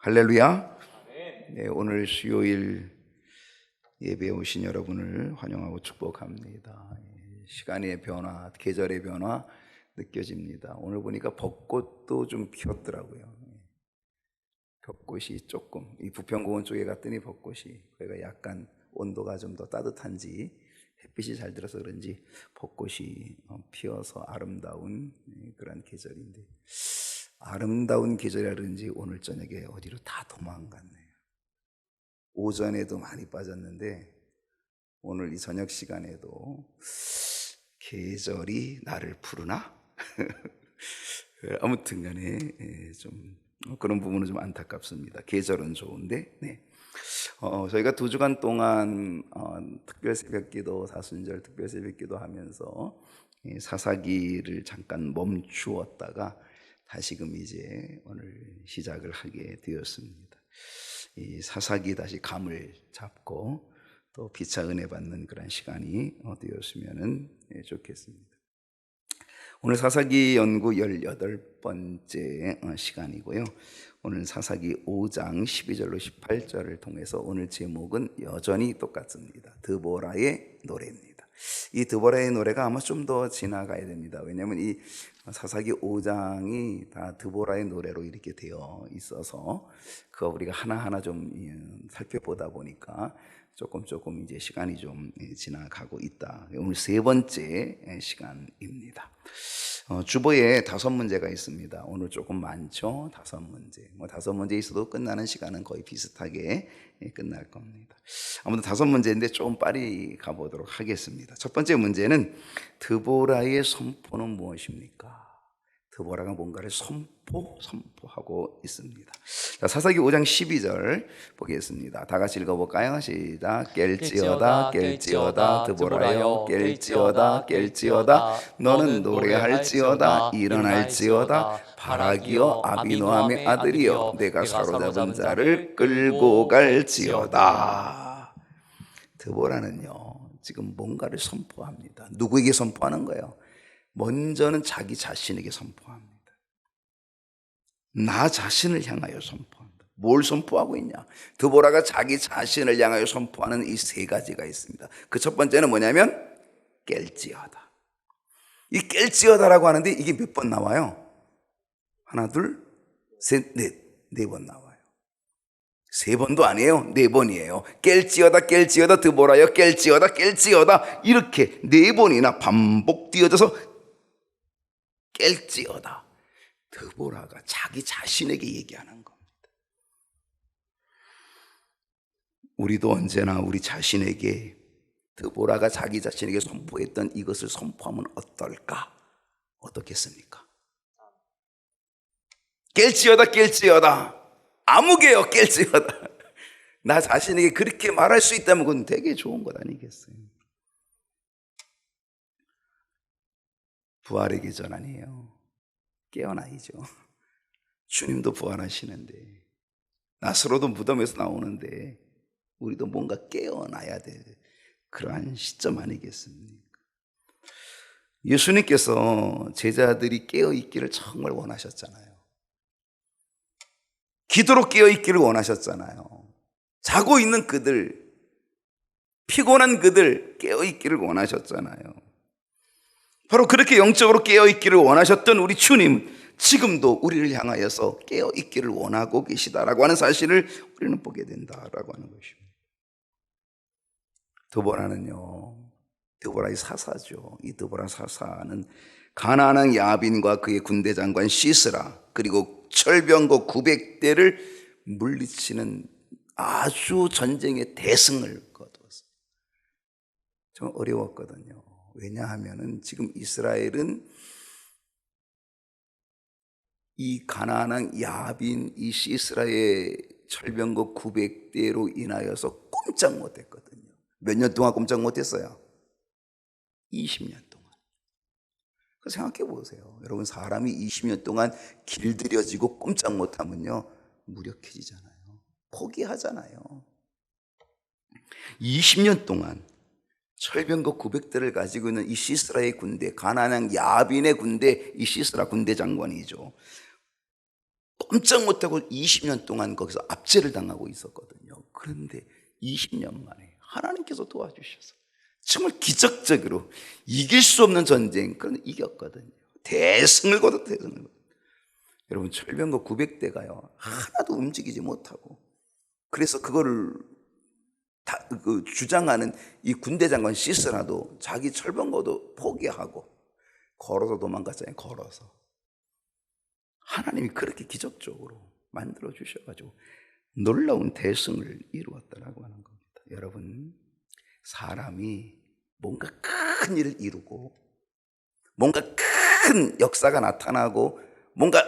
할렐루야. 네, 오늘 수요일 예배에 오신 여러분을 환영하고 축복합니다. 시간의 변화, 계절의 변화 느껴집니다. 오늘 보니까 벚꽃도 좀 피었더라고요. 벚꽃이 조금, 이 부평공원 쪽에 갔더니 벚꽃이, 거기가 약간 온도가 좀 더 따뜻한지 햇빛이 잘 들어서 그런지 벚꽃이 피어서 아름다운 그런 계절인데, 아름다운 계절이라 그런지 오늘 저녁에 어디로 다 도망갔네요. 오전에도 많이 빠졌는데 오늘 이 저녁 시간에도 계절이 나를 부르나? 아무튼 간에 좀 그런 부분은 좀 안타깝습니다. 계절은 좋은데, 저희가 2주간 동안 특별 새벽기도, 사순절 특별 새벽기도 하면서 사사기를 잠깐 멈추었다가 다시금 이제 오늘 시작을 하게 되었습니다. 이 사사기 다시 감을 잡고 또 피차 은혜 받는 그런 시간이 되었으면 좋겠습니다. 오늘 사사기 연구 18번째 시간이고요. 오늘 사사기 5장 12절로 18절을 통해서 오늘 제목은 여전히 똑같습니다. 드보라의 노래입니다. 이 드보라의 노래가 아마 좀 더 지나가야 됩니다. 왜냐하면 이 사사기 5장이 다 드보라의 노래로 이렇게 되어 있어서 그거 우리가 하나하나 좀 살펴보다 보니까 조금 이제 시간이 좀 지나가고 있다. 오늘 3번째 시간입니다. 주보에 5문제가 있습니다. 오늘 조금 많죠? 5문제. 5문제 있어도 끝나는 시간은 거의 비슷하게 끝날 겁니다. 아무튼 5문제인데 좀 빨리 가보도록 하겠습니다. 첫 번째 문제는 드보라의 선포는 무엇입니까? 드보라가 뭔가를 선포하고 있습니다. 자, 사사기 5장 12절 보겠습니다. 다 같이 읽어볼까요? 시작. 깰지어다 깰지어다 드보라여 깰지어다 깰지어다 너는 노래할지어다 일어날지어다 바라기여 아비노함의 아들이여 내가 사로잡은 자를 끌고 갈지어다. 드보라는요 지금 뭔가를 선포합니다. 누구에게 선포하는 거예요? 먼저는 자기 자신에게 선포합니다. 나 자신을 향하여 선포한다. 뭘 선포하고 있냐? 드보라가 자기 자신을 향하여 선포하는 이 3가지가 있습니다. 그 첫 번째는 뭐냐면 깰지어다. 이 깰지어다라고 하는데 이게 몇 번 나와요? 하나, 둘, 셋, 넷. 4번 나와요. 3번도 아니에요. 4번이에요. 깰지어다 드보라여 깰지어다 이렇게 4번이나 반복되어져서 깰지어다. 드보라가 자기 자신에게 얘기하는 겁니다. 우리도 언제나 우리 자신에게 드보라가 자기 자신에게 선포했던 이것을 선포하면 어떨까? 어떻겠습니까? 깰지어다 아무개요 깰지어다. 나 자신에게 그렇게 말할 수 있다면 그건 되게 좋은 것 아니겠어요? 부활의 계절 아니에요. 깨어나야죠. 주님도 부활하시는데 나사로도 무덤에서 나오는데 우리도 뭔가 깨어나야 될 그러한 시점 아니겠습니까? 예수님께서 제자들이 깨어있기를 정말 원하셨잖아요. 기도로 깨어있기를 원하셨잖아요. 자고 있는 그들, 피곤한 그들 깨어있기를 원하셨잖아요. 바로 그렇게 영적으로 깨어있기를 원하셨던 우리 주님, 지금도 우리를 향하여서 깨어있기를 원하고 계시다라고 하는 사실을 우리는 보게 된다라고 하는 것입니다. 드보라는요, 드보라의 사사죠. 이 드보라 사사는 가나안 왕 야빈과 그의 군대 장관 시스라 그리고 철병거 900대를 물리치는 아주 전쟁의 대승을 거두었어요. 좀 어려웠거든요. 왜냐하면은 지금 이스라엘은 이 가나안 왕 야빈 이 시스라의 철병거 900대로 인하여서 꼼짝 못했거든요. 몇 년 동안 꼼짝 못했어요? 20년 동안. 생각해 보세요. 여러분, 사람이 20년 동안 길들여지고 꼼짝 못하면요 무력해지잖아요. 포기하잖아요. 20년 동안 철병거 900대를 가지고 있는 이 시스라의 군대, 가나안 왕 야빈의 군대, 이 시스라 군대 장관이죠. 꼼짝 못하고 20년 동안 거기서 압제를 당하고 있었거든요. 그런데 20년 만에 하나님께서 도와주셔서 정말 기적적으로 이길 수 없는 전쟁, 그런 이겼거든요. 대승을 거뒀 대승을 거뒀. 여러분, 철병거 900대가요 하나도 움직이지 못하고, 그래서 그거를 주장하는 이 군대 장관 시스라도 자기 철병거도 포기하고 걸어서 도망갔잖아요. 걸어서. 하나님이 그렇게 기적적으로 만들어 주셔가지고 놀라운 대승을 이루었다라고 하는 겁니다. 여러분, 사람이 뭔가 큰 일을 이루고 뭔가 큰 역사가 나타나고 뭔가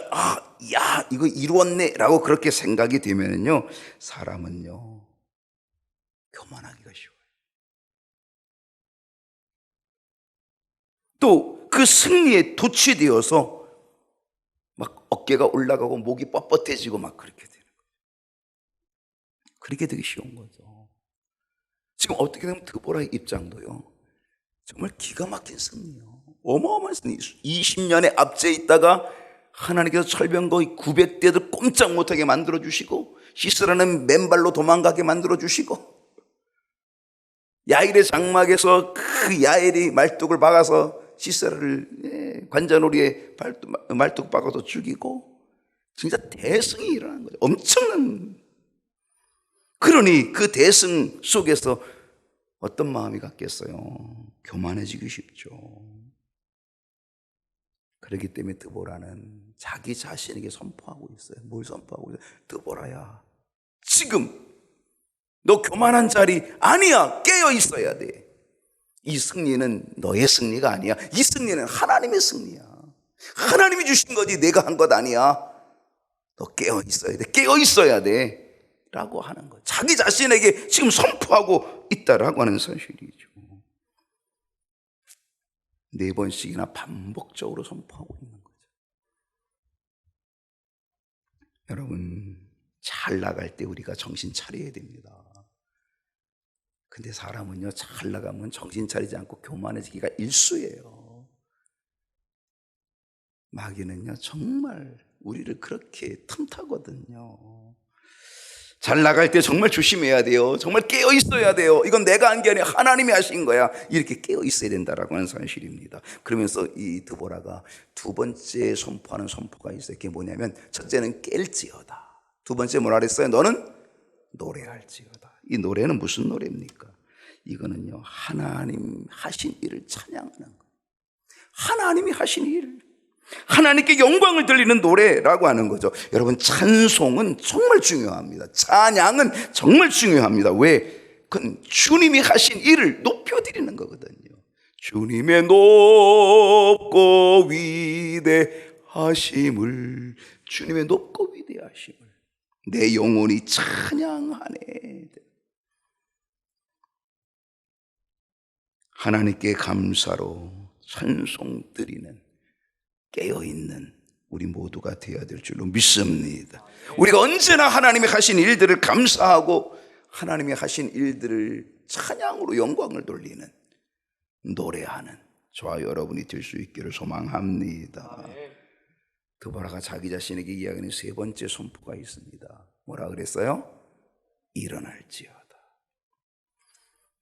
야 이거 이루었네 라고 그렇게 생각이 되면요, 사람은요 교만하기가 쉬워요. 또 그 승리에 도취되어서 막 어깨가 올라가고 목이 뻣뻣해지고 막 그렇게 되는 거예요. 그렇게 되기 쉬운 거죠. 지금 어떻게 보면 드보라의 입장도요 정말 기가 막힌 승리요, 어마어마한 승리. 20년의 압제에 있다가 하나님께서 철병거 900대들 꼼짝 못하게 만들어 주시고, 시스라는 맨발로 도망가게 만들어 주시고, 야일의 장막에서 그 야일이 말뚝을 박아서 시스라를 관자놀이에 말뚝 박아서 죽이고, 진짜 대승이 일어난 거죠. 엄청난. 그러니 그 대승 속에서 어떤 마음이 갔겠어요? 교만해지기 쉽죠. 그렇기 때문에 드보라는 자기 자신에게 선포하고 있어요. 뭘 선포하고 있어요? 드보라야, 지금 너 교만한 자리 아니야. 깨어 있어야 돼. 이 승리는 너의 승리가 아니야. 이 승리는 하나님의 승리야. 하나님이 주신 거지 내가 한 것 아니야. 너 깨어 있어야 돼. 깨어 있어야 돼 라고 하는 거예요. 자기 자신에게 지금 선포하고 있다라고 하는 사실이죠. 4번씩이나 반복적으로 선포하고 있는 거죠. 여러분, 잘 나갈 때 우리가 정신 차려야 됩니다. 근데 사람은요 잘 나가면 정신 차리지 않고 교만해지기가 일쑤예요. 마귀는요 정말 우리를 그렇게 틈타거든요. 잘 나갈 때 정말 조심해야 돼요. 정말 깨어 있어야 돼요. 이건 내가 한 게 아니라 하나님이 하신 거야. 이렇게 깨어 있어야 된다라고 하는 사실입니다. 그러면서 이 드보라가 두 번째 선포하는 선포가 있어요. 그게 뭐냐면, 첫째는 깰지어다. 두 번째 뭐라 그랬어요? 너는 노래할지어다. 이 노래는 무슨 노래입니까? 이거는요 하나님 하신 일을 찬양하는 거예요. 하나님이 하신 일, 하나님께 영광을 돌리는 노래라고 하는 거죠. 여러분, 찬송은 정말 중요합니다. 찬양은 정말 중요합니다. 왜? 그건 주님이 하신 일을 높여드리는 거거든요. 주님의 높고 위대하심을, 주님의 높고 위대하심을 내 영혼이 찬양하네. 하나님께 감사로 찬송 드리는 깨어있는 우리 모두가 되어야 될 줄로 믿습니다. 우리가 언제나 하나님이 하신 일들을 감사하고 하나님이 하신 일들을 찬양으로 영광을 돌리는, 노래하는 저와 여러분이 될 수 있기를 소망합니다. 드보라가 자기 자신에게 이야기하는 세 번째 선포가 있습니다. 뭐라 그랬어요? 일어날지어다.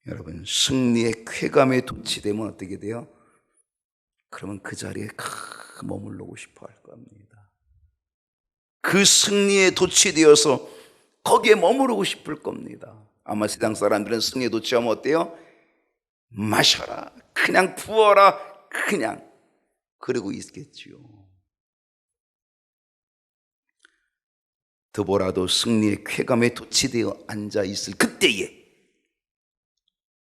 여러분, 승리의 쾌감에 도취되면 어떻게 돼요? 그러면 그 자리에 머물러고 싶어 할 겁니다. 그 승리에 도취되어서 거기에 머무르고 싶을 겁니다. 아마 세상 사람들은 승리에 도취하면 어때요? 마셔라, 그냥 부어라, 그냥 그러고 있겠지요. 드보라도 승리의 쾌감에 도취되어 앉아있을 그때에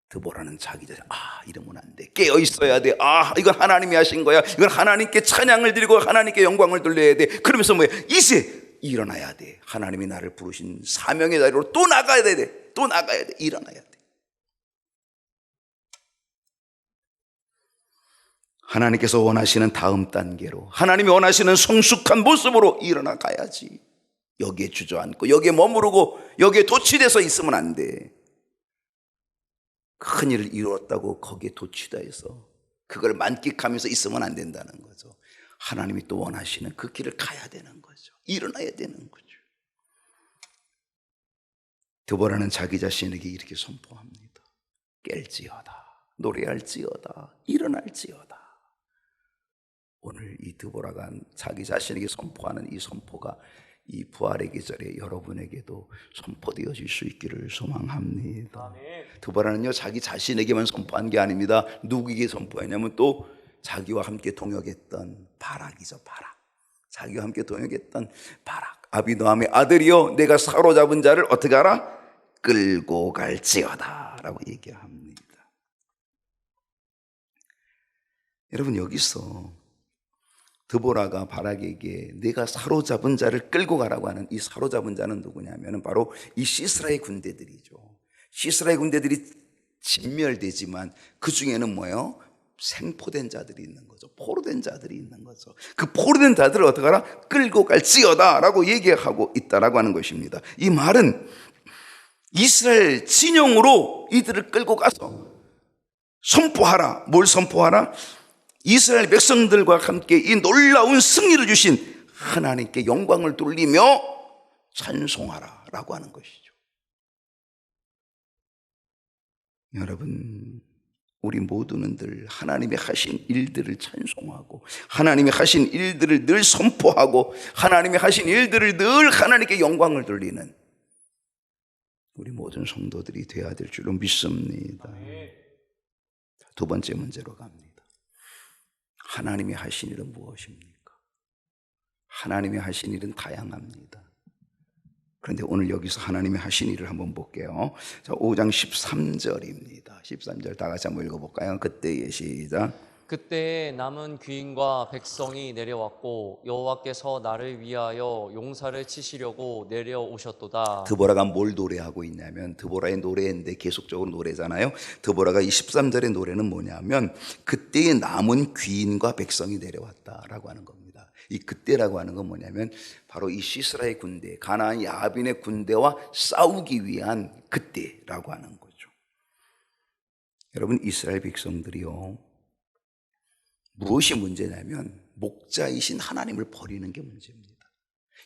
드보라는 자기 자신, 이러면 안 돼. 깨어 있어야 돼. 이건 하나님이 하신 거야. 이건 하나님께 찬양을 드리고 하나님께 영광을 돌려야 돼. 그러면서 뭐야? 이제 일어나야 돼. 하나님이 나를 부르신 사명의 자리로 또 나가야 돼. 또 나가야 돼. 일어나야 돼. 하나님께서 원하시는 다음 단계로, 하나님이 원하시는 성숙한 모습으로 일어나 가야지. 여기에 주저앉고 여기에 머무르고 여기에 도취돼서 있으면 안 돼. 큰 일을 이루었다고 거기에 도취돼서 그걸 만끽하면서 있으면 안 된다는 거죠. 하나님이 또 원하시는 그 길을 가야 되는 거죠. 일어나야 되는 거죠. 드보라는 자기 자신에게 이렇게 선포합니다. 깰지어다, 노래할지어다, 일어날지어다. 오늘 이 드보라가 자기 자신에게 선포하는 이 선포가 이 부활의 계절에 여러분에게도 선포되어질 수 있기를 소망합니다. 드보라는요, 자기 자신에게만 선포한 게 아닙니다. 누구에게 선포했냐면 또 자기와 함께 동역했던 바락이죠. 바락. 자기와 함께 동역했던 바락. 아비노함의 아들이여, 내가 사로잡은 자를 어떻게 하라? 끌고 갈지어다 라고 얘기합니다. 여러분, 여기서 드보라가 바락에게 내가 사로잡은 자를 끌고 가라고 하는 이 사로잡은 자는 누구냐면 바로 이 시스라의 군대들이죠. 시스라의 군대들이 진멸되지만 그 중에는 뭐예요? 생포된 자들이 있는 거죠. 포로된 자들이 있는 거죠. 그 포로된 자들을 어떻게 하라? 끌고 갈지어다 라고 얘기하고 있다라고 하는 것입니다. 이 말은 이스라엘 진영으로 이들을 끌고 가서 선포하라. 뭘 선포하라? 이스라엘 백성들과 함께 이 놀라운 승리를 주신 하나님께 영광을 돌리며 찬송하라 라고 하는 것이죠. 여러분, 우리 모두는 늘 하나님이 하신 일들을 찬송하고 하나님이 하신 일들을 늘 선포하고 하나님이 하신 일들을 늘 하나님께 영광을 돌리는 우리 모든 성도들이 되어야 될 줄로 믿습니다. 두 번째 문제로 갑니다. 하나님이 하신 일은 무엇입니까? 하나님이 하신 일은 다양합니다. 그런데 오늘 여기서 하나님이 하신 일을 한번 볼게요. 자, 5장 13절입니다. 13절 다 같이 한번 읽어볼까요? 그때의 시작. 그때 남은 귀인과 백성이 내려왔고 여호와께서 나를 위하여 용사를 치시려고 내려오셨도다. 드보라가 뭘 노래하고 있냐면, 드보라의 노래인데 계속적으로 노래잖아요. 드보라가 이 13절의 노래는 뭐냐면 그때의 남은 귀인과 백성이 내려왔다라고 하는 겁니다. 이 그때라고 하는 건 뭐냐면 바로 이 시스라의 군대, 가나안 야빈의 군대와 싸우기 위한 그때라고 하는 거죠. 여러분, 이스라엘 백성들이요, 무엇이 문제냐면 목자이신 하나님을 버리는 게 문제입니다.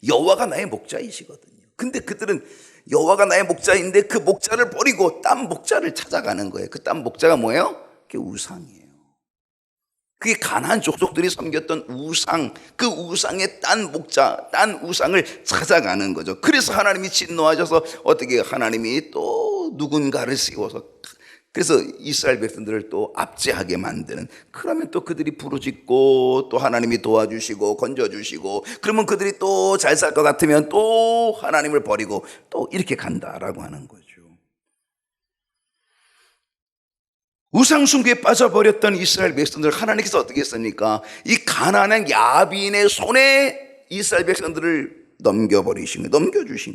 여호와가 나의 목자이시거든요. 근데 그들은 여호와가 나의 목자인데 그 목자를 버리고 딴 목자를 찾아가는 거예요. 그 딴 목자가 뭐예요? 그게 우상이에요. 그게 가나안 족속들이 섬겼던 우상, 그 우상의 딴 목자, 딴 우상을 찾아가는 거죠. 그래서 하나님이 진노하셔서 어떻게 하나님이 또 누군가를 세워서, 그래서 이스라엘 백성들을 또 압제하게 만드는, 그러면 또 그들이 부르짖고 또 하나님이 도와주시고 건져주시고, 그러면 그들이 또 잘 살 것 같으면 또 하나님을 버리고 또 이렇게 간다라고 하는 거죠. 우상숭배에 빠져버렸던 이스라엘 백성들, 하나님께서 어떻게 했습니까? 이 가나안 야빈의 손에 이스라엘 백성들을 넘겨주신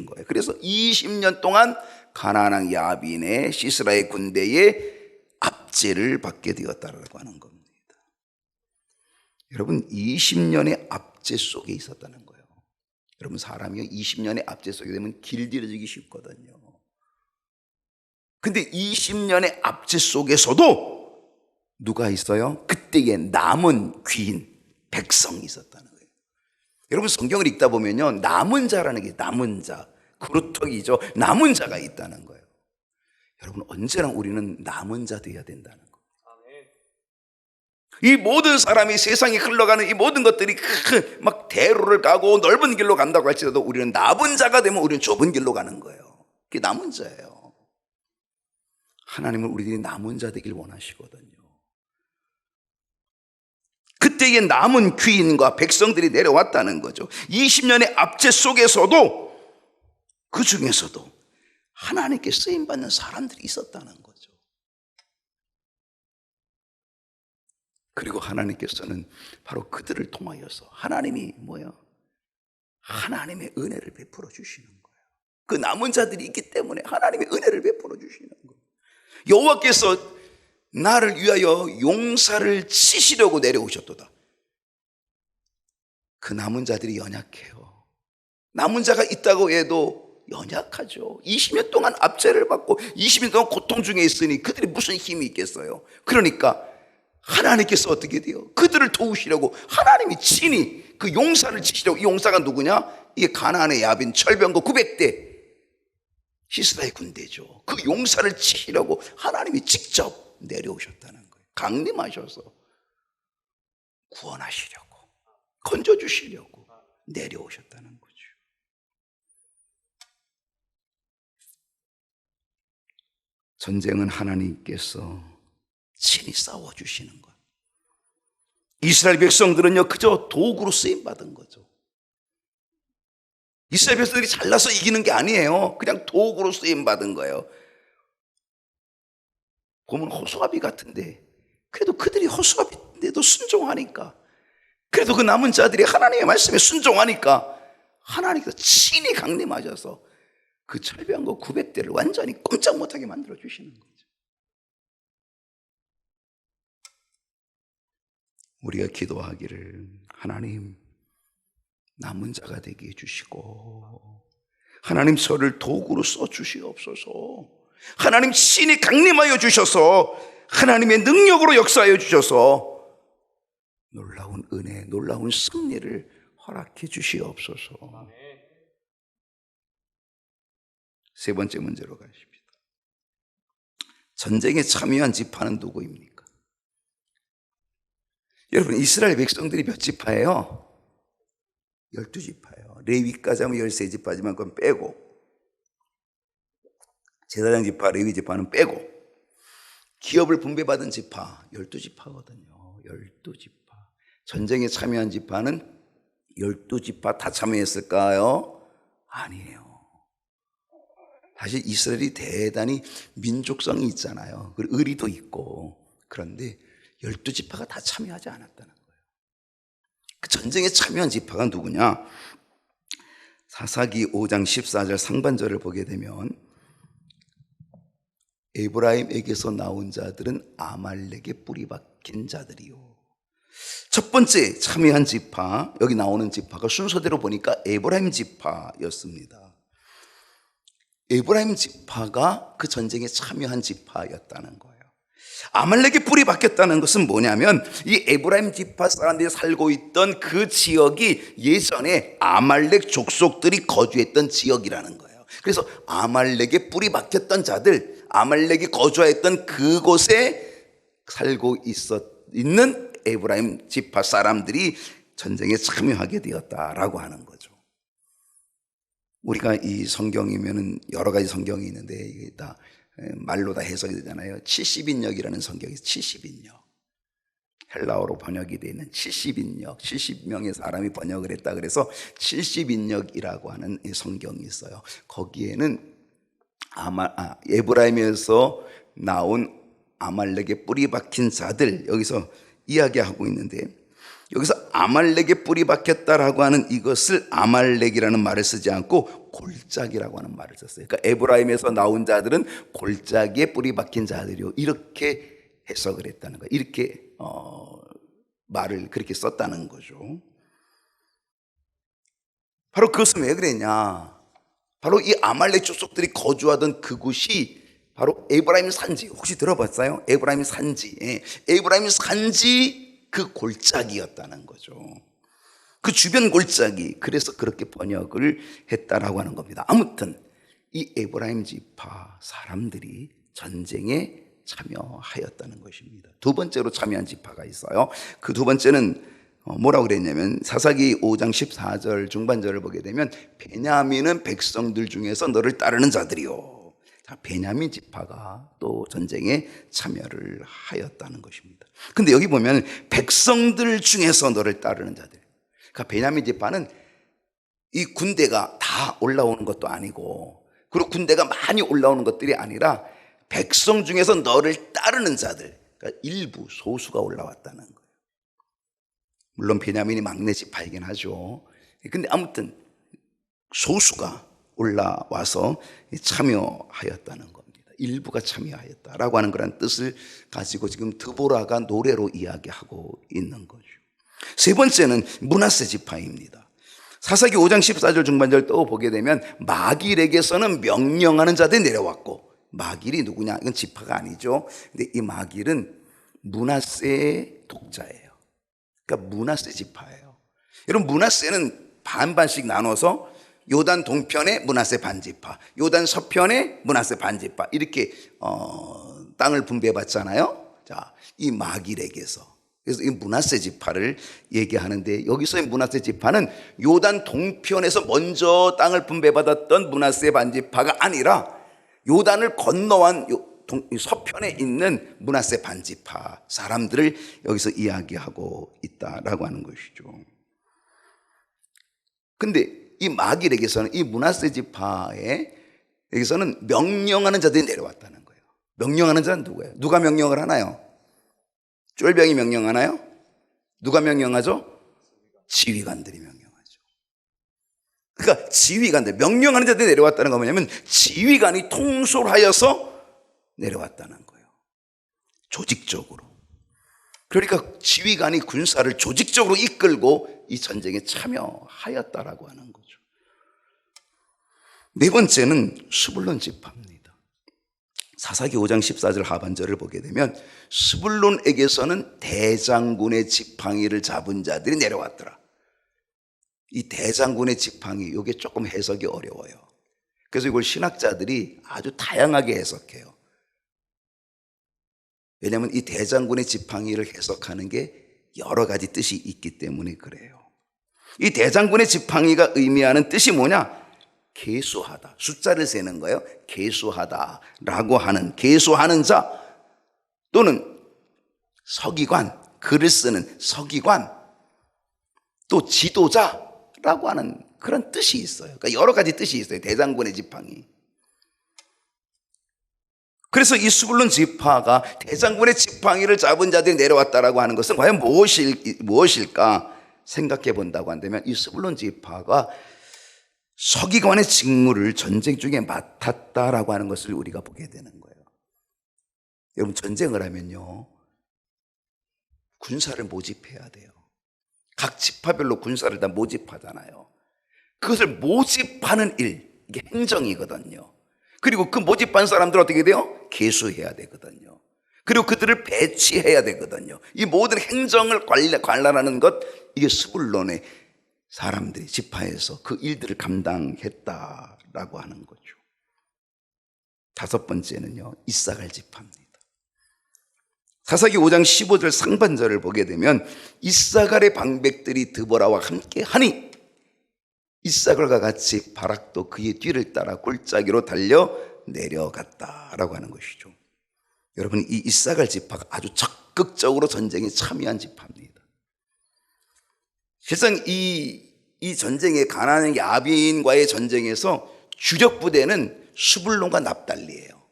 거예요. 그래서 20년 동안 가나안 야빈의 시스라의 군대에 압제를 받게 되었다라고 하는 겁니다. 여러분, 20년의 압제 속에 있었다는 거예요. 여러분, 사람이 20년의 압제 속에 되면 길들여지기 쉽거든요. 근데 20년의 압제 속에서도 누가 있어요? 그때의 남은 귀인, 백성이 있었다는 거예요. 여러분, 성경을 읽다 보면요, 남은 자라는 게, 남은 자, 그루터기죠. 남은 자가 있다는 거예요. 여러분, 언제나 우리는 남은 자 되어야 된다는 거예요. 이 모든 사람이, 세상에 흘러가는 이 모든 것들이 막 대로를 가고 넓은 길로 간다고 할지라도 우리는 남은 자가 되면 우리는 좁은 길로 가는 거예요. 그게 남은 자예요. 하나님은 우리들이 남은 자 되길 원하시거든요. 그때의 남은 귀인과 백성들이 내려왔다는 거죠. 20년의 압제 속에서도, 그 중에서도 하나님께 쓰임받는 사람들이 있었다는 거죠. 그리고 하나님께서는 바로 그들을 통하여서 하나님이 뭐예요? 하나님의 은혜를 베풀어 주시는 거예요. 그 남은 자들이 있기 때문에 하나님의 은혜를 베풀어 주시는 거예요. 여호와께서 나를 위하여 용사를 치시려고 내려오셨도다. 그 남은 자들이 연약해요. 남은 자가 있다고 해도 연약하죠. 20년 동안 압제를 받고 20년 동안 고통 중에 있으니 그들이 무슨 힘이 있겠어요. 그러니까 하나님께서 어떻게 돼요? 그들을 도우시려고 하나님이 친히 그 용사를 치시려고. 이 용사가 누구냐? 이게 가나안의 야빈 철병거 900대 이스라엘 군대죠. 그 용사를 치시려고 하나님이 직접 내려오셨다는 거예요. 강림하셔서 구원하시려고, 건져주시려고 내려오셨다는 거죠. 전쟁은 하나님께서 친히 싸워주시는 것. 이스라엘 백성들은요, 그저 도구로 쓰임받은 거죠. 이스라엘 백성들이 잘나서 이기는 게 아니에요. 그냥 도구로 쓰임받은 거예요. 보면 호수아비 같은데, 그래도 그들이 호수아비인데도 순종하니까, 그래도 그 남은 자들이 하나님의 말씀에 순종하니까 하나님께서 친히 강림하셔서 그 철병거 900대를 완전히 꼼짝 못하게 만들어 주시는 거죠. 우리가 기도하기를, 하나님 남은 자가 되게 해주시고, 하나님 저를 도구로 써주시옵소서, 하나님 친히 강림하여 주셔서 하나님의 능력으로 역사하여 주셔서 놀라운 은혜, 놀라운 승리를 허락해 주시옵소서. 세 번째 문제로 가십니다. 전쟁에 참여한 지파는 누구입니까? 여러분, 이스라엘 백성들이 몇 지파예요? 12지파예요. 레위까지 하면 13지파지만 그건 빼고, 제사장 지파, 레위 지파는 빼고, 기업을 분배받은 지파 12지파거든요. 12지파. 전쟁에 참여한 지파는 12지파 다 참여했을까요? 아니에요. 사실 이스라엘이 대단히 민족성이 있잖아요. 그리고 의리도 있고. 그런데 12지파가 다 참여하지 않았다는 거예요. 그 전쟁에 참여한 지파가 누구냐? 사사기 5장 14절 상반절을 보게 되면 에브라임에게서 나온 자들은 아말렉의 뿌리 박힌 자들이요. 첫 번째 참여한 지파, 여기 나오는 지파가 순서대로 보니까 에브라임 지파였습니다. 에브라임 지파가 그 전쟁에 참여한 지파였다는 거예요. 아말렉의 뿌리 박혔다는 것은 뭐냐면, 이 에브라임 지파 사람들이 살고 있던 그 지역이 예전에 아말렉 족속들이 거주했던 지역이라는 거예요. 그래서 아말렉의 뿌리 박혔던 자들, 아말렉이 거주했던 그곳에 살고 있는 에브라임 지파 사람들이 전쟁에 참여하게 되었다라고 하는 거죠. 우리가 이 성경이면은 여러 가지 성경이 있는데 이게 다 말로 다 해석이 되잖아요. 70인역이라는 성경이 있어요. 70인역. 헬라어로 번역이 되어 있는 70인역. 70명의 사람이 번역을 했다 그래서 70인역이라고 하는 이 성경이 있어요. 거기에는 에브라임에서 나온 아말렉의 뿌리 박힌 자들, 여기서 이야기하고 있는데, 여기서 아말렉의 뿌리 박혔다라고 하는 이것을 아말렉이라는 말을 쓰지 않고 골짜기라고 하는 말을 썼어요. 그러니까 에브라임에서 나온 자들은 골짜기에 뿌리 박힌 자들이요, 이렇게 해석을 했다는 거예요. 이렇게 말을 그렇게 썼다는 거죠. 바로 그것은 왜 그랬냐? 바로 이 아말렉 족속들이 거주하던 그곳이 바로 에브라임 산지, 혹시 들어봤어요? 에브라임 산지, 에브라임 산지 그 골짜기였다는 거죠. 그 주변 골짜기. 그래서 그렇게 번역을 했다라고 하는 겁니다. 아무튼 이 에브라임 지파 사람들이 전쟁에 참여하였다는 것입니다. 두 번째로 참여한 지파가 있어요. 그 두 번째는 뭐라고 그랬냐면, 사사기 5장 14절 중반절을 보게 되면 베냐민은 백성들 중에서 너를 따르는 자들이요. 베냐민 지파가 또 전쟁에 참여를 하였다는 것입니다. 근데 여기 보면 백성들 중에서 너를 따르는 자들. 그러니까 베냐민 지파는 이 군대가 다 올라오는 것도 아니고, 그리고 군대가 많이 올라오는 것들이 아니라 백성 중에서 너를 따르는 자들, 그러니까 일부 소수가 올라왔다는 거예요. 물론 베냐민이 막내 지파이긴 하죠. 근데 아무튼 소수가 올라와서 참여하였다는 겁니다. 일부가 참여하였다라고 하는 그런 뜻을 가지고 지금 드보라가 노래로 이야기하고 있는 거죠. 세 번째는 므낫세 지파입니다. 사사기 5장 14절 중반절 또 보게 되면 마길에게서는 명령하는 자들이 내려왔고, 마길이 누구냐? 이건 지파가 아니죠. 근데 이 마길은 므낫세의 독자예요. 그러니까 므낫세 지파예요. 여러분, 므낫세는 반반씩 나눠서 요단 동편에 므낫세 반지파, 요단 서편에 므낫세 반지파, 이렇게 땅을 분배받잖아요. 자, 이 마길에게서, 그래서 이 므낫세 지파를 얘기하는데, 여기서의 므낫세 지파는 요단 동편에서 먼저 땅을 분배받았던 므낫세 반지파가 아니라 요단을 건너온 서편에 있는 므낫세 반지파 사람들을 여기서 이야기하고 있다라고 하는 것이죠. 근데 이 마길에게서는, 이 므낫세 지파에 여기서는 명령하는 자들이 내려왔다는 거예요. 명령하는 자는 누구예요? 누가 명령을 하나요? 쫄병이 명령하나요? 누가 명령하죠? 지휘관들이 명령하죠. 그러니까 지휘관들, 명령하는 자들이 내려왔다는 건 뭐냐면 지휘관이 통솔하여서 내려왔다는 거예요. 조직적으로. 그러니까 지휘관이 군사를 조직적으로 이끌고 이 전쟁에 참여하였다라고 하는 거죠. 네 번째는 스불론 지파입니다. 사사기 5장 14절 하반절을 보게 되면 스불론에게서는 대장군의 지팡이를 잡은 자들이 내려왔더라. 이 대장군의 지팡이, 이게 조금 해석이 어려워요. 그래서 이걸 신학자들이 아주 다양하게 해석해요. 왜냐하면 이 대장군의 지팡이를 해석하는 게 여러 가지 뜻이 있기 때문에 그래요. 이 대장군의 지팡이가 의미하는 뜻이 뭐냐? 계수하다, 숫자를 세는 거예요. 계수하다라고 하는, 계수하는 자 또는 서기관, 글을 쓰는 서기관, 또 지도자라고 하는 그런 뜻이 있어요. 그러니까 여러 가지 뜻이 있어요. 대장군의 지팡이. 그래서 이 스불론 지파가 대장군의 지팡이를 잡은 자들이 내려왔다라고 하는 것은 과연 무엇일까 생각해 본다고 한다면, 이 스불론 지파가 서기관의 직무를 전쟁 중에 맡았다라고 하는 것을 우리가 보게 되는 거예요. 여러분, 전쟁을 하면요, 군사를 모집해야 돼요. 각 지파별로 군사를 다 모집하잖아요. 그것을 모집하는 일, 이게 행정이거든요. 그리고 그 모집한 사람들 어떻게 돼요? 계수해야 되거든요. 그리고 그들을 배치해야 되거든요. 이 모든 행정을 관할하는 것, 이게 스불론의 사람들이 지파에서 그 일들을 감당했다라고 하는 거죠. 다섯 번째는요, 이사갈 지파입니다. 사사기 5장 15절 상반절을 보게 되면 이사갈의 방백들이 드보라와 함께 하니 이사갈과 같이 바락도 그의 뒤를 따라 골짜기로 달려 내려갔다라고 하는 것이죠. 여러분, 이 이사갈 지파가 아주 적극적으로 전쟁에 참여한 지파입니다. 실상 이 전쟁에, 가나안 야빈과의 전쟁에서 주력 부대는 스불론과 납달리예요.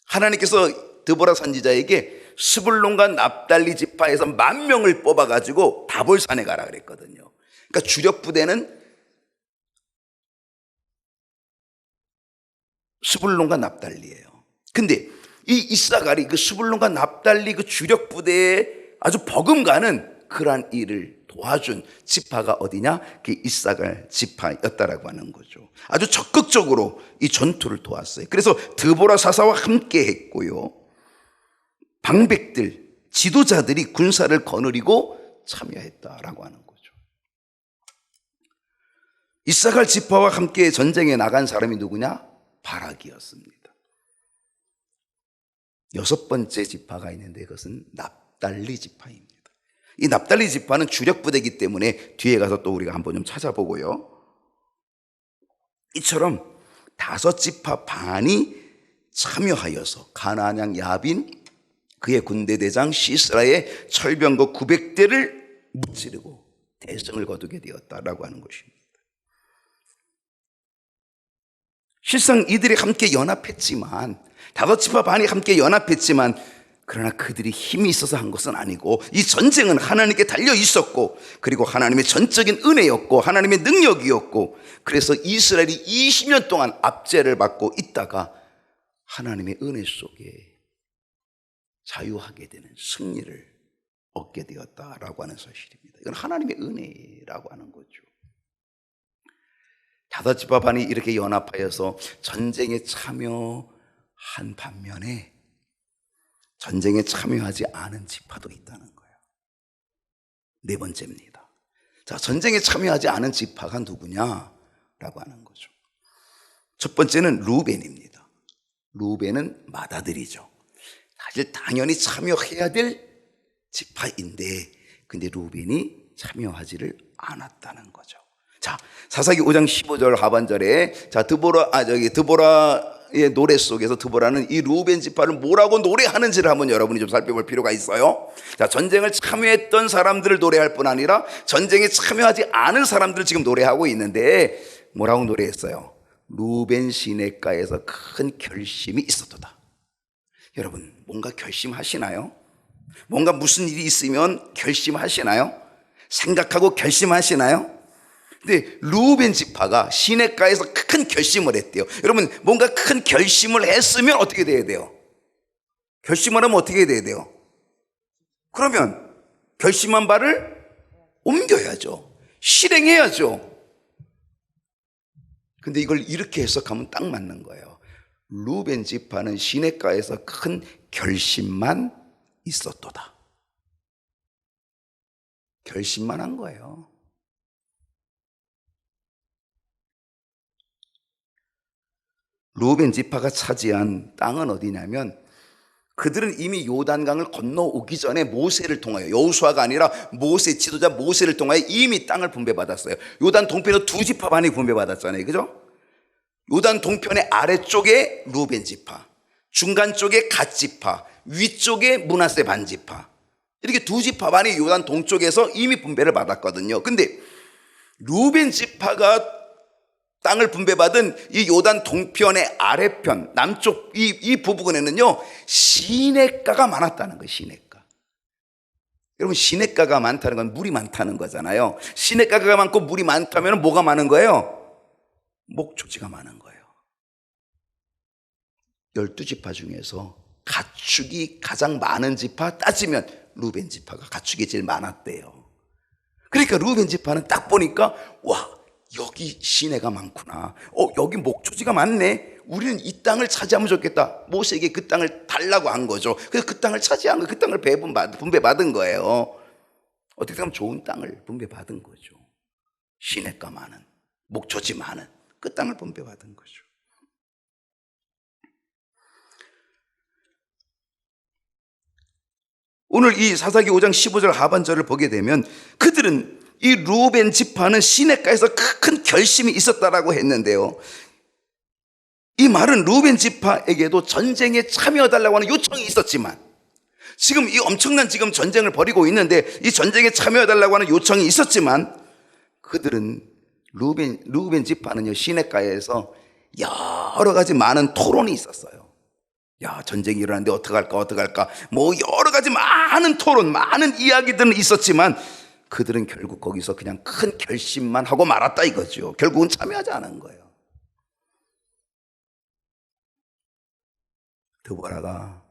하나님께서 드보라 선지자에게 스불론과 납달리 지파에서 10,000명을 뽑아가지고 다볼산에 가라 그랬거든요. 그러니까 주력 부대는 스불론과 납달리예요. 근데 이 이사갈이 그 스불론과 납달리 그 주력 부대에 아주 버금가는 그러한 일을 도와준 지파가 어디냐? 그 이사갈 지파였다라고 하는 거죠. 아주 적극적으로 이 전투를 도왔어요. 그래서 드보라 사사와 함께 했고요, 방백들, 지도자들이 군사를 거느리고 참여했다라고 하는 거죠. 이사갈 지파와 함께 전쟁에 나간 사람이 누구냐? 바락이었습니다. 여섯 번째 지파가 있는데 그것은 납달리 지파입니다. 이 납달리 지파는 주력 부대이기 때문에 뒤에 가서 또 우리가 한번 좀 찾아보고요, 이처럼 5지파 반이 참여하여서 가나안 왕 야빈, 그의 군대 대장 시스라의 철병거 900대를 무찌르고 대성을 거두게 되었다라고 하는 것입니다. 실상 이들이 함께 연합했지만, 5지파 반이 함께 연합했지만, 그러나 그들이 힘이 있어서 한 것은 아니고, 이 전쟁은 하나님께 달려 있었고, 그리고 하나님의 전적인 은혜였고 하나님의 능력이었고, 그래서 이스라엘이 20년 동안 압제를 받고 있다가 하나님의 은혜 속에 자유하게 되는 승리를 얻게 되었다라고 하는 사실입니다. 이건 하나님의 은혜라고 하는 거죠. 5지파 반이 이렇게 연합하여서 전쟁에 참여한 반면에 전쟁에 참여하지 않은 지파도 있다는 거예요. 네 번째입니다. 자, 전쟁에 참여하지 않은 지파가 누구냐라고 하는 거죠. 첫 번째는 루벤입니다. 루벤은 맏아들이죠. 사실 당연히 참여해야 될 지파인데 근데 루벤이 참여하지를 않았다는 거죠. 자, 사사기 5장 15절 하반절에 드보라의 노래 속에서 드보라는 이 루벤 지파를 뭐라고 노래하는지를 한번 여러분이 좀 살펴볼 필요가 있어요. 자, 전쟁을 참여했던 사람들을 노래할 뿐 아니라 전쟁에 참여하지 않은 사람들을 지금 노래하고 있는데 뭐라고 노래했어요? 루벤 시냇가에서 큰 결심이 있었도다. 여러분, 뭔가 결심하시나요? 뭔가 무슨 일이 있으면 결심하시나요? 생각하고 결심하시나요? 근데 루벤 지파가 시냇가에서 큰 결심을 했대요. 여러분, 뭔가 큰 결심을 했으면 어떻게 돼야 돼요? 결심을 하면 어떻게 돼야 돼요? 그러면 결심한 바를 옮겨야죠. 실행해야죠. 근데 이걸 이렇게 해석하면 딱 맞는 거예요. 루벤 지파는 시냇가에서 큰 결심만 있었도다. 결심만 한 거예요. 루벤 지파가 차지한 땅은 어디냐면 그들은 이미 요단강을 건너오기 전에 모세를 통하여, 여호수아가 아니라 모세, 지도자 모세를 통하여 이미 땅을 분배받았어요. 요단 동편에 두 지파 반이 분배받았잖아요. 그죠? 요단 동편의 아래쪽에 루벤 지파, 중간 쪽에 갓 지파, 위쪽에 므낫세 반 지파, 이렇게 두 지파 반이 요단 동쪽에서 이미 분배를 받았거든요. 근데 루벤 지파가 땅을 분배받은 이 요단 동편의 아래편, 남쪽 이 부분에는요, 시냇가가 많았다는 거예요. 시냇가. 여러분, 시냇가가 많다는 건 물이 많다는 거잖아요. 시냇가가 많고 물이 많다면 뭐가 많은 거예요? 목초지가 많은 거예요. 12지파 중에서 가축이 가장 많은 지파 따지면 루벤 지파가 가축이 제일 많았대요. 그러니까 루벤 지파는 딱 보니까 와, 여기 시내가 많구나. 여기 목초지가 많네. 우리는 이 땅을 차지하면 좋겠다. 모세에게 그 땅을 달라고 한 거죠. 그래서 그 땅을 차지한 거, 그 땅을 분배받은 거예요. 어떻게 보면 좋은 땅을 분배받은 거죠. 시내가 많은, 목초지 많은 그 땅을 분배받은 거죠. 오늘 이 사사기 5장 15절 하반절을 보게 되면 그들은 이 루벤 지파는 시냇가에서 큰 결심이 있었다라고 했는데요, 이 말은 루벤 지파에게도 전쟁에 참여해달라고 하는 요청이 있었지만, 지금 이 엄청난 지금 전쟁을 벌이고 있는데 이 전쟁에 참여해달라고 하는 요청이 있었지만, 그들은 루벤 지파는요, 시냇가에서 여러 가지 많은 토론이 있었어요. 야, 전쟁이 일어났는데 어떡할까 뭐 여러 가지 많은 토론, 많은 이야기들은 있었지만 그들은 결국 거기서 그냥 큰 결심만 하고 말았다 이거죠. 결국은 참여하지 않은 거예요. 드보라가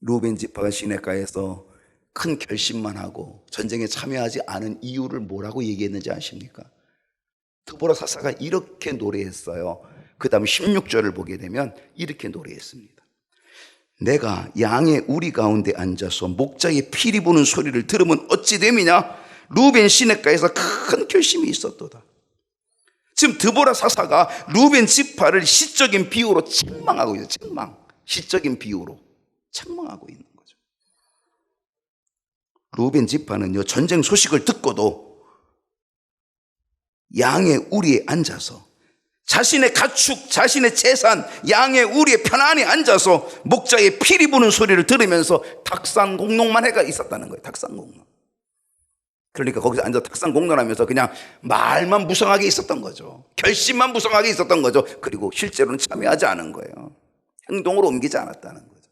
루벤 지파가 시냇가에서 큰 결심만 하고 전쟁에 참여하지 않은 이유를 뭐라고 얘기했는지 아십니까? 드보라 사사가 이렇게 노래했어요. 그 다음 16절을 보게 되면 이렇게 노래했습니다. 내가 양의 우리 가운데 앉아서 목자의 피리 부는 소리를 들으면 어찌 됨이냐? 루벤 시냇가에서 큰 결심이 있었도다. 지금 드보라 사사가 루벤 지파를 시적인 비유로 책망하고 있어요. 시적인 비유로 책망하고 있는 거죠. 루벤 지파는요, 전쟁 소식을 듣고도 양의 우리에 앉아서 자신의 가축, 자신의 재산, 양의 우리에 편안히 앉아서 목자의 피리 부는 소리를 들으면서 탁상공론만 해가 있었다는 거예요. 탁상공론. 그러니까 거기서 앉아 탁상공론하면서 그냥 말만 무성하게 있었던 거죠. 결심만 무성하게 있었던 거죠. 그리고 실제로는 참여하지 않은 거예요. 행동으로 옮기지 않았다는 거죠.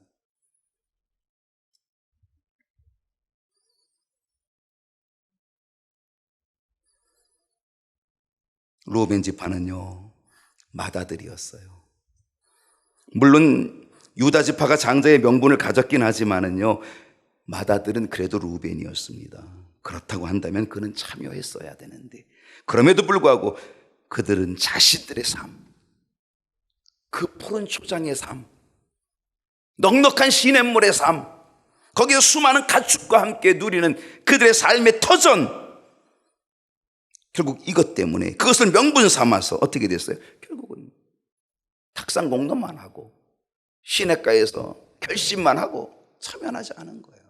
루벤 지파는요, 맏아들이었어요. 물론 유다 지파가 장자의 명분을 가졌긴 하지만은요, 맏아들은 그래도 루벤이었습니다. 그렇다고 한다면 그는 참여했어야 되는데, 그럼에도 불구하고 그들은 자신들의 삶, 그 푸른 초장의 삶, 넉넉한 시냇물의 삶, 거기서 수많은 가축과 함께 누리는 그들의 삶의 터전, 결국 이것 때문에 그것을 명분 삼아서 어떻게 됐어요? 결국은 탁상공론만 하고 시냇가에서 결심만 하고 참여하지 않은 거예요.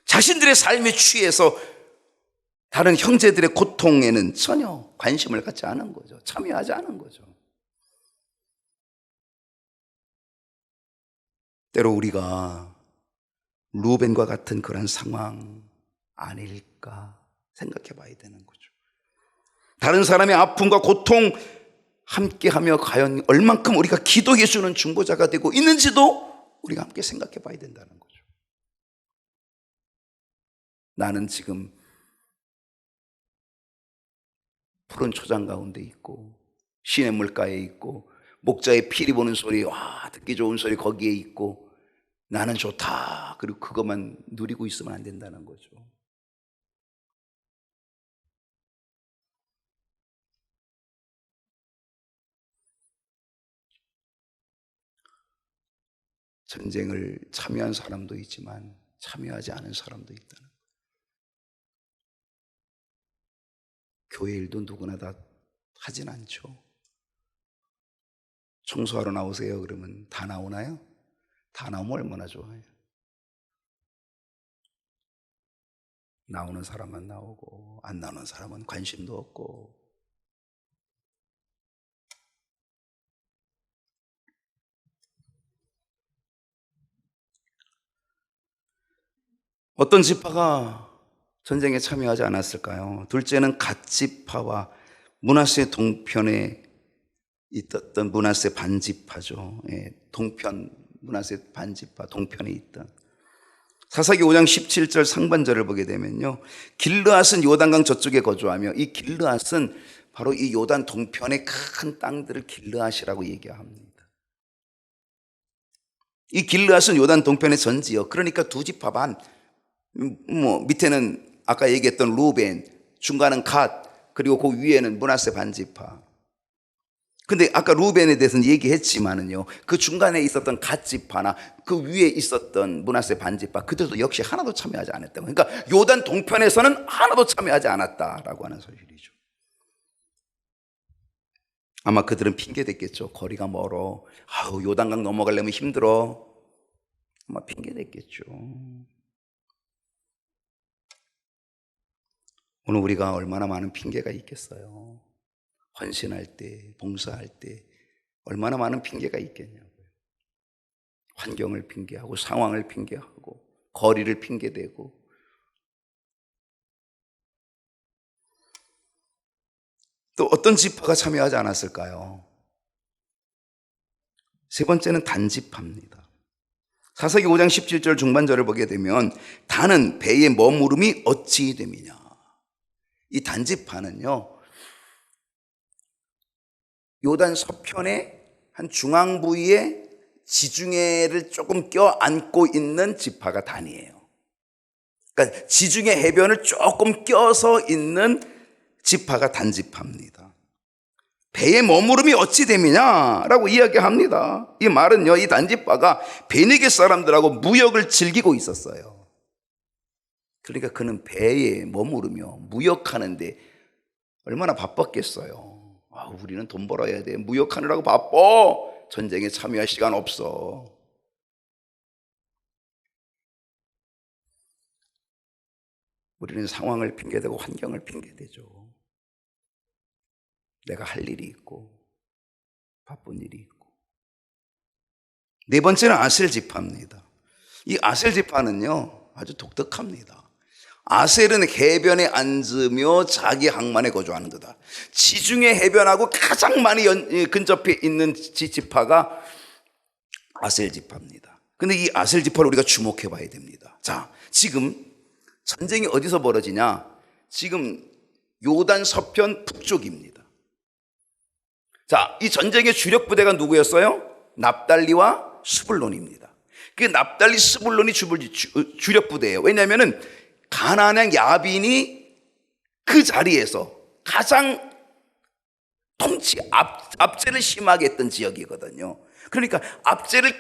자신들의 삶에 취해서 다른 형제들의 고통에는 전혀 관심을 갖지 않은 거죠. 참여하지 않은 거죠. 때로 우리가 루벤과 같은 그런 상황 아닐까 생각해 봐야 되는 거죠. 다른 사람의 아픔과 고통 함께하며 과연 얼만큼 우리가 기도해 주는 중보자가 되고 있는지도 우리가 함께 생각해 봐야 된다는 거죠. 나는 지금 푸른 초장 가운데 있고 시냇물가에 있고 목자의 피리 보는 소리, 와 듣기 좋은 소리 거기에 있고 나는 좋다, 그리고 그것만 누리고 있으면 안 된다는 거죠. 전쟁을 참여한 사람도 있지만 참여하지 않은 사람도 있다는 거예요. 교회 일도 누구나 다 하진 않죠. 청소하러 나오세요 그러면 다 나오나요? 다 나오면 얼마나 좋아요. 나오는 사람만 나오고 안 나오는 사람은 관심도 없고. 어떤 지파가 전쟁에 참여하지 않았을까요? 둘째는 갓 지파와 므낫세 동편에 있었던 므낫세 반지파죠. 동편, 므낫세 반지파 동편에 있던 사사기 5장 17절 상반절을 보게 되면요, 길르앗은 요단강 저쪽에 거주하며, 이 길르앗은 바로 이 요단 동편의 큰 땅들을 길르앗이라고 얘기합니다. 이 길르앗은 요단 동편의 전 지역, 그러니까 두 지파 반, 밑에는 아까 얘기했던 루벤, 중간은 갓, 그리고 그 위에는 므낫세 반지파. 근데 아까 루벤에 대해서는 얘기했지만은요, 그 중간에 있었던 갓 지파나 그 위에 있었던 므낫세 반지파, 그들도 역시 하나도 참여하지 않았다. 그러니까 요단 동편에서는 하나도 참여하지 않았다라고 하는 사실이죠. 아마 그들은 핑계 댔겠죠. 거리가 멀어. 아우, 요단강 넘어가려면 힘들어. 아마 핑계 댔겠죠. 오늘 우리가 얼마나 많은 핑계가 있겠어요. 헌신할 때, 봉사할 때 얼마나 많은 핑계가 있겠냐고요. 환경을 핑계하고 상황을 핑계하고 거리를 핑계대고. 또 어떤 지파가 참여하지 않았을까요? 세 번째는 단지파입니다. 사사기 5장 17절 중반절을 보게 되면 단은 배의 머무름이 어찌 됨이냐. 이 단지파는요, 요단 서편의 한 중앙 부위에 지중해를 조금 껴안고 있는 지파가 단이에요. 그러니까 지중해 해변을 조금 껴서 있는 지파가 단지파입니다. 배의 머무름이 어찌 됨이냐라고 이야기합니다. 이 말은요, 이 단지파가 베니게 사람들하고 무역을 즐기고 있었어요. 그러니까 그는 배에 머무르며 무역하는데 얼마나 바빴겠어요. 아, 우리는 돈 벌어야 돼. 무역하느라고 바빠. 전쟁에 참여할 시간 없어. 우리는 상황을 핑계대고 환경을 핑계대죠. 내가 할 일이 있고 바쁜 일이 있고. 네 번째는 아셀 지파입니다. 이 아셀 지파는요, 아주 독특합니다. 아셀은 해변에 앉으며 자기 항만에 거주하는 거다. 지중해 해변하고 가장 많이 근접해 있는 지파가 아셀 지파입니다. 근데 이 아셀 지파를 우리가 주목해 봐야 됩니다. 자, 지금 전쟁이 어디서 벌어지냐? 지금 요단 서편 북쪽입니다. 자, 이 전쟁의 주력 부대가 누구였어요? 납달리와 스불론입니다. 그 납달리 스불론이 주력 부대예요. 왜냐하면은 가나안 야빈이 그 자리에서 가장 압제를 심하게 했던 지역이거든요. 그러니까 압제를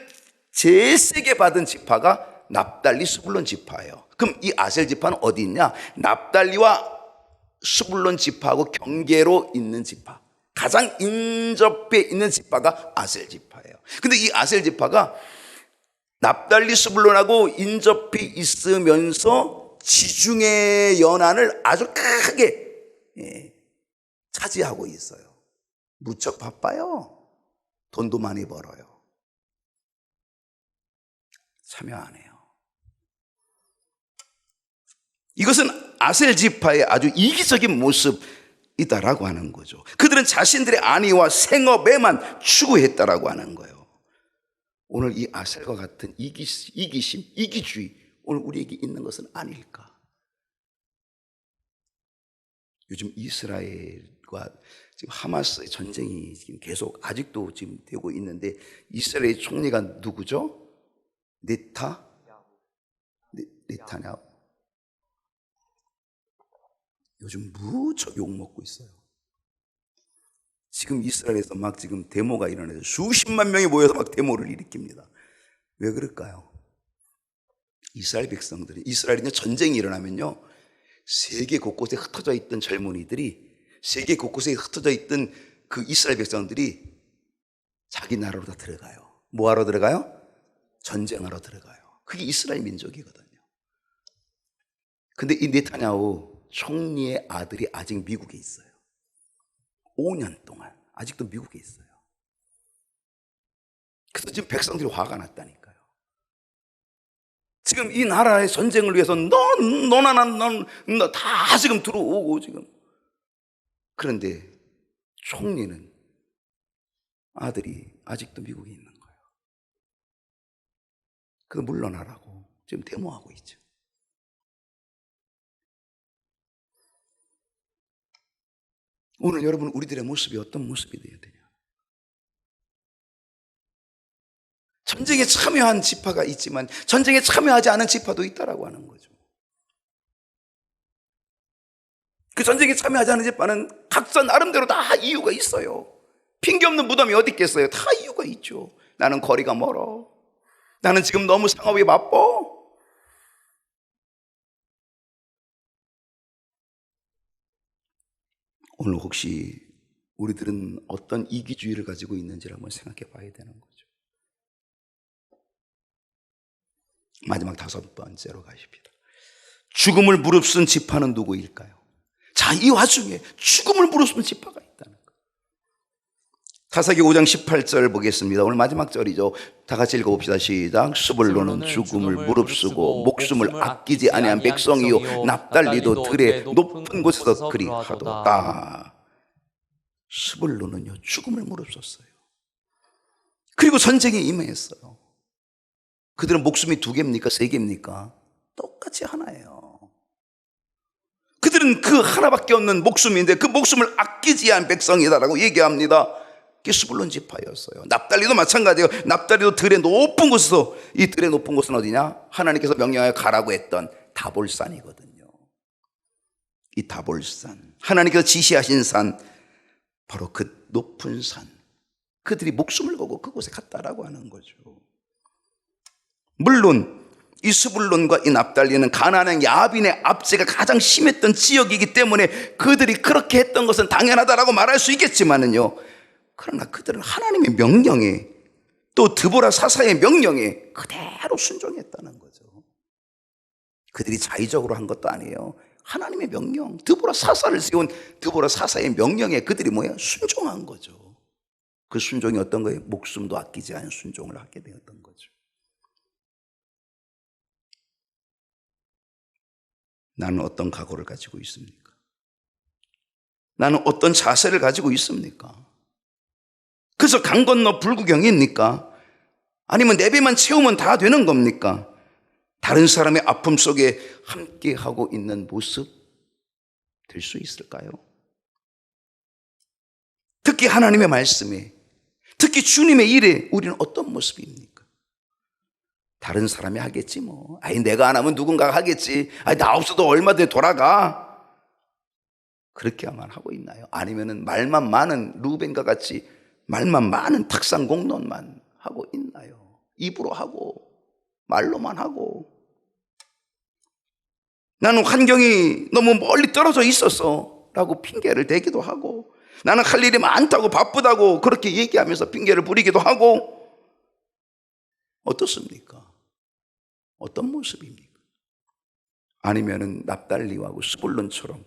제일 세게 받은 지파가 납달리 스불론 지파예요. 그럼 이 아셀 지파는 어디 있냐? 납달리와 스불론 지파하고 경계로 있는 지파, 가장 인접해 있는 지파가 아셀 지파예요. 근데 이 아셀 지파가 납달리 스불론하고 인접해 있으면서 지중해 연안을 아주 크게 차지하고 있어요. 무척 바빠요. 돈도 많이 벌어요. 참여 안 해요. 이것은 아셀 지파의 아주 이기적인 모습이다라고 하는 거죠. 그들은 자신들의 안위와 생업에만 추구했다라고 하는 거예요. 오늘 이 아셀과 같은 이기심, 이기주의 오늘 우리에게 있는 것은 아닐까? 요즘 이스라엘과 지금 하마스의 전쟁이 지금 계속 아직도 지금 되고 있는데 이스라엘 총리가 누구죠? 네타냐후. 요즘 무척 욕먹고 있어요. 지금 이스라엘에서 막 지금 데모가 일어나서 수십만 명이 모여서 막 데모를 일으킵니다. 왜 그럴까요? 이스라엘 백성들이, 이스라엘은요, 전쟁이 일어나면요, 세계 곳곳에 흩어져 있던 젊은이들이, 세계 곳곳에 흩어져 있던 그 이스라엘 백성들이 자기 나라로 다 들어가요. 뭐 하러 들어가요? 전쟁하러 들어가요. 그게 이스라엘 민족이거든요. 근데 이 네타냐후 총리의 아들이 아직 미국에 있어요. 5년 동안 아직도 미국에 있어요. 그래서 지금 백성들이 화가 났다니까요. 지금 이 나라의 전쟁을 위해서 넌 다 지금 들어오고 지금. 그런데 총리는 아들이 아직도 미국에 있는 거예요. 그래서 물러나라고 지금 데모하고 있죠. 오늘 여러분, 우리들의 모습이 어떤 모습이 되어야 되냐? 전쟁에 참여한 지파가 있지만 전쟁에 참여하지 않은 지파도 있다라고 하는 거죠. 그 전쟁에 참여하지 않은 지파는 각자 나름대로 다 이유가 있어요. 핑계 없는 무덤이 어디 있겠어요? 다 이유가 있죠. 나는 거리가 멀어. 나는 지금 너무 상업이 바빠. 오늘 혹시 우리들은 어떤 이기주의를 가지고 있는지를 한번 생각해 봐야 되는 거죠. 마지막 5번째로 가십니다. 죽음을 무릅쓴 지파는 누구일까요? 자, 이 와중에 죽음을 무릅쓴 지파가 있다는 거예요. 사사기 5장 18절 보겠습니다. 오늘 마지막 절이죠. 다 같이 읽어봅시다. 시작. 스불론은 죽음을 무릅쓰고 목숨을 아끼지 아니한 백성이요 납달리도 들의 높은 곳에서 그리하도다. 스불론은요, 죽음을 무릅썼어요. 그리고 전쟁에 임했어요. 그들은 목숨이 2개입니까? 3개입니까? 똑같이 하나예요. 그들은 그 하나밖에 없는 목숨인데 그 목숨을 아끼지 않은 백성이다라고 얘기합니다. 그게 스불론 지파였어요. 납달리도 마찬가지예요. 납달리도 들의 높은 곳에서, 이 들의 높은 곳은 어디냐? 하나님께서 명령하여 가라고 했던 다볼산이거든요. 이 다볼산, 하나님께서 지시하신 산, 바로 그 높은 산, 그들이 목숨을 걸고 그곳에 갔다라고 하는 거죠. 물론 이 스불론과 이 납달리는 가나안 야빈의 압제가 가장 심했던 지역이기 때문에 그들이 그렇게 했던 것은 당연하다라고 말할 수 있겠지만은요, 그러나 그들은 하나님의 명령에, 또 드보라 사사의 명령에 그대로 순종했다는 거죠. 그들이 자의적으로 한 것도 아니에요. 하나님의 명령, 드보라 사사를 세운 드보라 사사의 명령에 그들이 뭐예요? 순종한 거죠. 그 순종이 어떤 거예요? 목숨도 아끼지 않은 순종을 하게 되었던 거죠. 나는 어떤 각오를 가지고 있습니까? 나는 어떤 자세를 가지고 있습니까? 그래서 강 건너 불구경입니까? 아니면 내 배만 채우면 다 되는 겁니까? 다른 사람의 아픔 속에 함께하고 있는 모습 될 수 있을까요? 특히 하나님의 말씀에, 특히 주님의 일에 우리는 어떤 모습입니까? 다른 사람이 하겠지 뭐. 아니 내가 안 하면 누군가가 하겠지. 아니 나 없어도 얼마든지 돌아가. 그렇게만 하고 있나요? 아니면은 말만 많은 루벤과 같이 말만 많은 탁상 공론만 하고 있나요? 입으로 하고 말로만 하고, 나는 환경이 너무 멀리 떨어져 있어서 라고 핑계를 대기도 하고, 나는 할 일이 많다고 바쁘다고 그렇게 얘기하면서 핑계를 부리기도 하고. 어떻습니까? 어떤 모습입니까? 아니면은 납달리하고 스불론처럼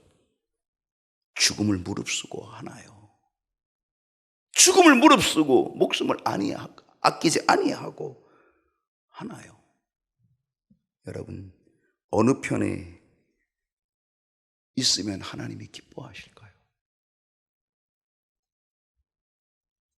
죽음을 무릅쓰고 하나요? 죽음을 무릅쓰고 목숨을 아끼지 아니하고 하나요? 여러분, 어느 편에 있으면 하나님이 기뻐하실까요?